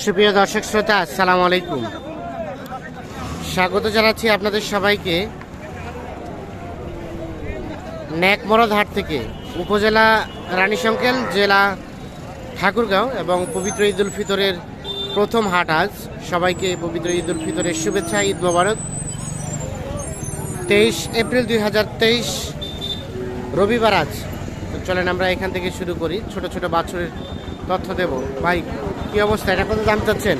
সুপ্রিয় দর্শক শ্রোতা, আসসালামু আলাইকুম। স্বাগত জানাচ্ছি আপনাদের সবাইকে নেকমরদ হাট থেকে, উপজেলা রানীশংকেল, জেলা ঠাকুরগাঁও এবং পবিত্র ঈদ উল ফিতরের প্রথম হাট আজ। সবাইকে পবিত্র ঈদ উল ফিতরের শুভেচ্ছা, ঈদ মোবারক। 23 এপ্রিল 2023 রবিবার আজ। তো চলেন আমরা এখান থেকে শুরু করি। ছোট ছোট বাছুরের তথ্য দেব। ভাই, কি অবস্থা? এটা কত দাম চাচ্ছেন?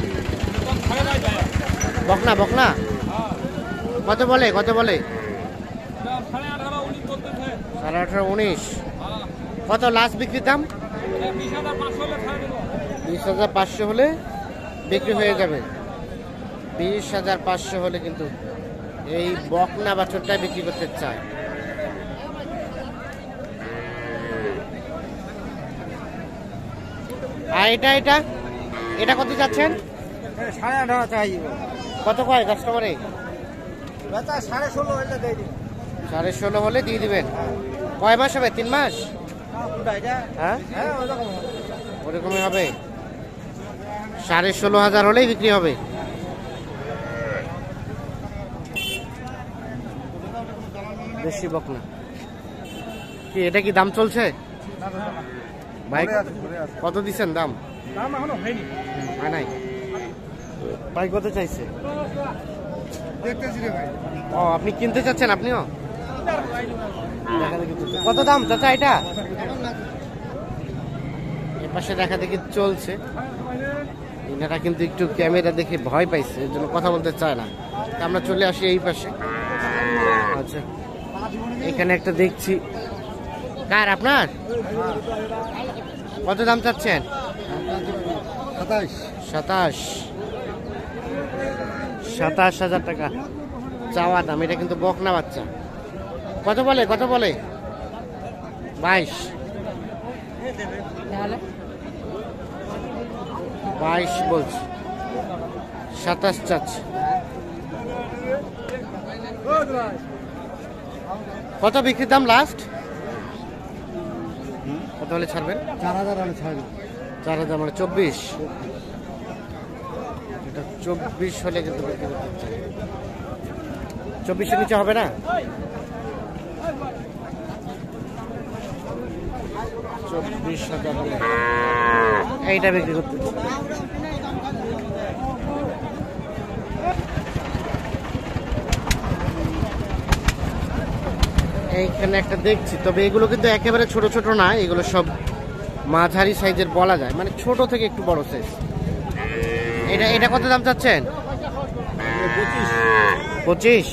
বকনা বকনা কত বলে? 18.5 19। কত লাস্ট বিক্রির দাম? 20,500 হলে বিক্রি হয়ে যাবে। 20,500 হলে কিন্তু এই বকনা বাছুরটা বিক্রি করতে চায়। আর এটা কত যাচ্ছেন? 18.5 চাই। কত কয় কাস্টমারে? 16.5 হলে দিয়ে দিবেন। কয় মাস হবে? 3 মাস? হ্যাঁ, ওরকমই হবে। 16,500 হলেই বিক্রি হবে। বেশি বকনা কি? এটা কি দাম চলছে ভাই? কত দিচ্ছেন দাম? হয় নাই ভাই? কত চাইছে? ও, আপনি কিনতে চাচ্ছেন? আপনিও কত দাম চাচা এটা? এ পাশে দেখা দেখি চলছে। এনারা কিন্তু একটু ক্যামেরা দেখে ভয় পাইছে, এর জন্য কথা বলতে চায় না। আমরা চলে আসি এই পাশে। আচ্ছা, এখানে একটা দেখছি। কার? আপনার? কত দাম চাচ্ছেন? 27,000 টাকা চাওয়া দাম। এটা কিন্তু বকনা বাচ্চা। কত বলে? 22 বলছে। 27 চাচ্ছে। কত বিক্রির দাম লাস্ট? কত হলে ছাড়বেন? 4,000 হলে ছাড়বে। 4,000 মানে 24। এটা 24 হলে কিন্তু বিক্রি করতে চাই। 24-এর নিচে হবে না? 24,000 হলে এইটা বিক্রি করতে। এইখানে একটা দেখছি, তবে এগুলো কিন্তু একেবারে ছোট ছোট না, এগুলো সব মাঝারি সাইজের বলা যায়, মানে ছোট থেকে একটু বড় সাইজ। এটা কত দাম চাচ্ছেন? 25।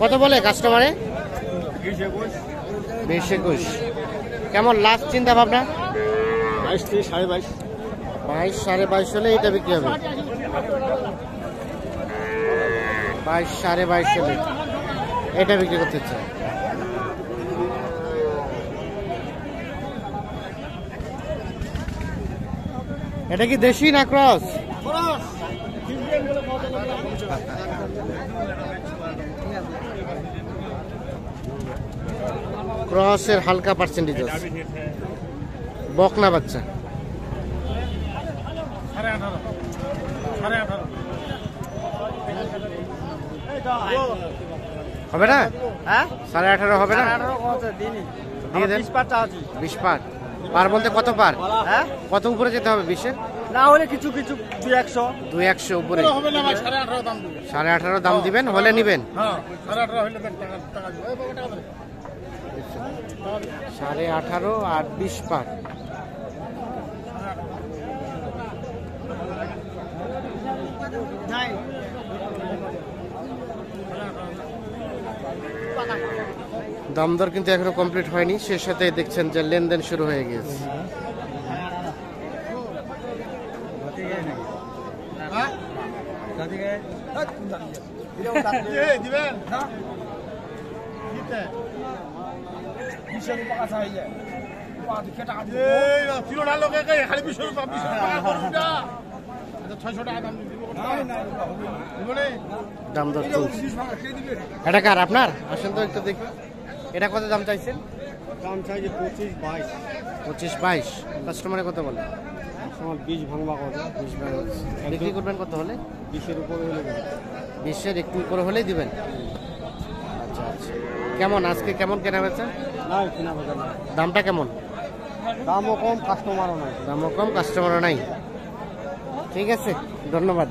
কত বলে কাস্টমারে? 20-21। কেমন লাস্ট চিন্তা ভাবনা? 22 থেকে 22.5। 22-22.5 হলে এটা বিক্রি হবে। 22-22.5 হলে এটা বিক্রি করতে চাই। এটা কি দেশি না ক্রস? ক্রসের হালকা পার্সেন্টেজ আছে। বকনা বাচ্চা। হবে না? 18.5 হবে না? দিয়ে দেন। 20 পার। পার বলতে কত পার? কত উপরে যেতে হবে? 20-এর না হলে কিছু 200 উপরে। 18.5 দাম দিবেন, হলে নিবেন। 18.5 আর 20 পার। দামদর কিন্তু এখনো কমপ্লিট হয়নি, সে সাথে দেখছেন যে লেনদেন শুরু হয়ে গেছে। দাম দর চলছে। এটা কার? আপনার? আসেন তো একটু দেখি। এটা কত দাম চাইছেন? দাম চাইছে 25-22। 25-22। কাস্টমারে কত বলে? কাস্টমার 20 ভাঙবা করে। 20 ভাঙা বিক্রি করবেন কত হলে? 20-এর উপরে হলে দেবো। 20-এর একটু উপরে হলেই দিবেন। আচ্ছা আচ্ছা, কেমন আজকে কেমন কেনা বেচা? না কিনা বেচা না। দামটা কেমন? দামও কম, কাস্টমারও নাই। দামও কম, কাস্টমারও নাই। ঠিক আছে, ধন্যবাদ।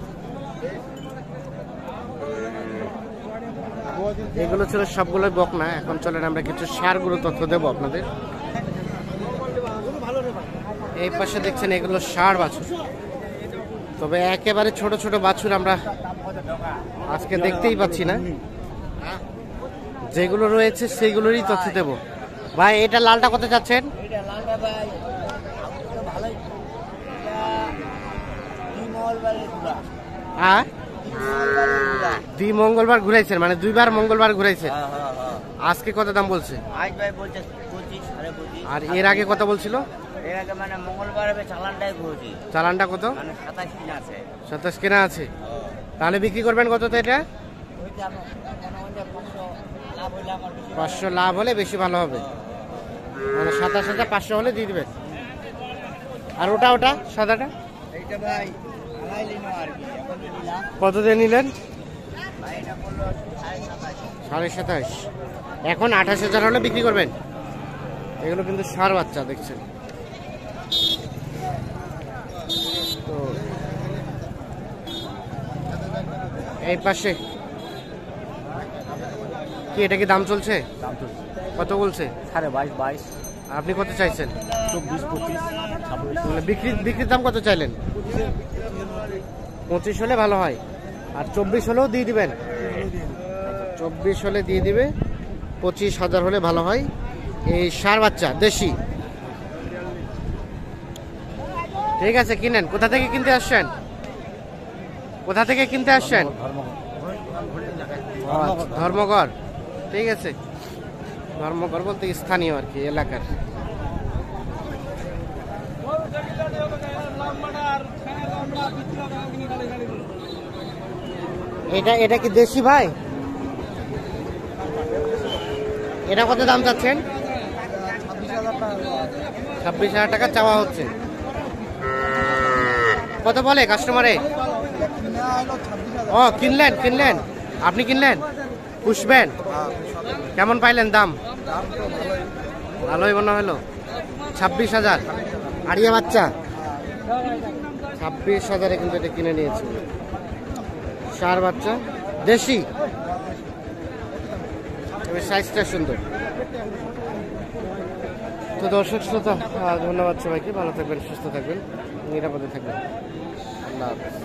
এগুলো ছিল সবগুলোই বকনা। এখন চলেন আমরা কিছু ষাঁড়গুলো তথ্য দেবো আপনাদের। এই পাশে দেখছেন এগুলো ষাঁড় বাছুর, তবে একেবারে ছোট ছোট বাছুর আমরা আজকে দেখতেই পাচ্ছি না। যেগুলো রয়েছে সেগুলোরই তথ্য দেবো। ভাই এটা লালটা কত চাচ্ছেন? হ্যাঁ, দুই মঙ্গলবার ঘুরাইছেন, মানে দুইবার মঙ্গলবার ঘুরাইছেন। আজকে কত দাম বলছে? আজ ভাই বলছে 25, 25.5। আর এর আগে কত বলছিল? এর আগে মানে মঙ্গলবার চালানটাই ঘুরছি, চালানটা কত? মানে 27 কিনা আছে। 27 কেনা আছে। তাহলে বিক্রি করবেন কত তো এটা? ওইটা আমার মনে হয় 500 লাভ হইলে আমার বেশি। 500 লাভ হলে বেশি ভালো হবে, মানে 27,500 হলে দিয়ে দিবেন। আর ওটা ওটা সাদাটা এইটা ভাই আড়াই লিনো আর কি, এখন নিলাম কত দিয়ে নিলেন? ভাই এটা বললো 27.5। 27,500। এখন 28,000 হলে বিক্রি করবেন। এগুলো কিন্তু ষাঁড় বাচ্চা দেখছেন তো। এই পাশে কি এটা কি দাম চলছে? দাম তো কত বলছে? 22.5, 22, আপনি কত চাইছেন? 24, 25, 26। মানে বিক্রির দাম কত চাইলেন? 25 হলে ভালো হয়। আর 24 হলেও দিয়ে দিবেন? 24 হলে দিয়ে দিবে। 25,000 হলে ভালো হয়। এই ষাঁড় বাচ্চা দেশি। ঠিক আছে, কিনেন। কোথা থেকে কিনতে আসছেন? কোথা থেকে কিনতে আসছেন? ধর্মগড়। ঠিক আছে, ধর্মগড় বলতে স্থানীয় আর কি, এলাকার। এটা কি দেশি ভাই? এটা কত দাম চাচ্ছেন? 26,000 টাকা চাওয়া হচ্ছে। কত বলে কাস্টমারে? ও কিনলেন আপনি কিনলেন, পুষবেন? কেমন পাইলেন দাম? ভালোই মনে হলো। 26,000 আড়িয়া বাচ্চা। 26,000 কিন্তু এটা কিনে নিয়েছি। ষাঁড় বাচ্চা দেশি, তবে সাইজটা সুন্দর। তো দর্শক শ্রোতা, ধন্যবাদ সবাইকে। ভালো থাকবেন, সুস্থ থাকবেন, নিরাপদে থাকবেন। আল্লাহ হাফেজ।